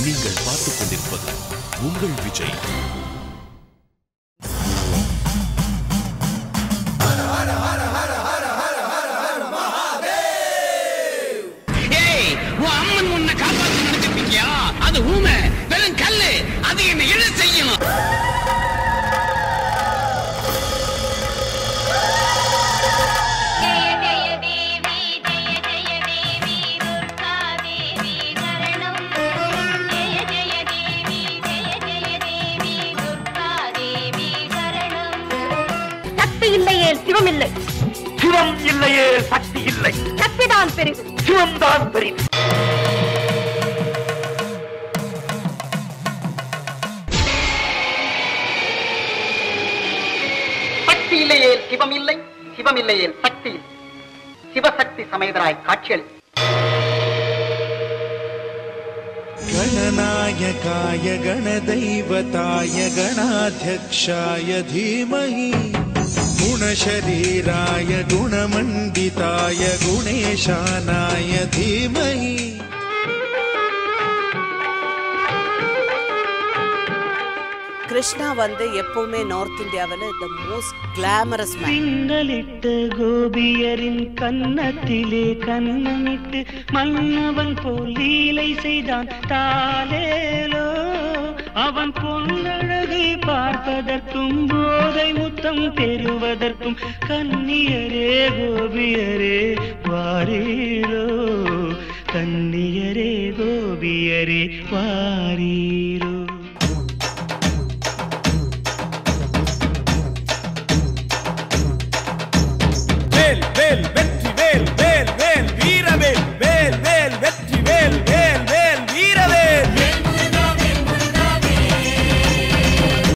நீங்கள் பார்த்துக் கொண்டிருப்பது உங்கள் விஜய். அம்மன் உன்னை காப்பாற்றி நினைச்சிருக்கியா? அது ஊமை, வெறும் கல்லு. அது என்ன என்ன செய்யணும்? சக்தி இல்லையே சிவம் இல்லை, சிவம் இல்லையே சக்தி இல்லை. சக்திதான் பெரிது, சிவம் தான் பெரிது. சக்தி இல்லையே சிவம் இல்லை, சிவம் இல்லையே சக்தி இல்லை. சிவசக்தி சமேதராய் காட்சியளி. गणनायकाय गणदैवताय गणाध्यक्षाय धीमहि गुणशरीराय गुणमण्डिताय गुणेशानाय धीमहि. கிருஷ்ணா வந்து எப்பவுமே நார்த் இந்தியாவில் த மோஸ்ட் கிளாமரஸ் மேன். பின்னலிட்ட கோபியரின் கன்னத்திலே கண்ணமிட்டு மன்னவன் போல் லீலை செய்தான் தாலேலோ. அவன் பொன்னழகை பார்ப்பதற்கும் போதை முத்தம் பெறுவதற்கும் கன்னியரே கோபியரே வாரீரோ, கன்னியரே கோபியரே வாரீரோ.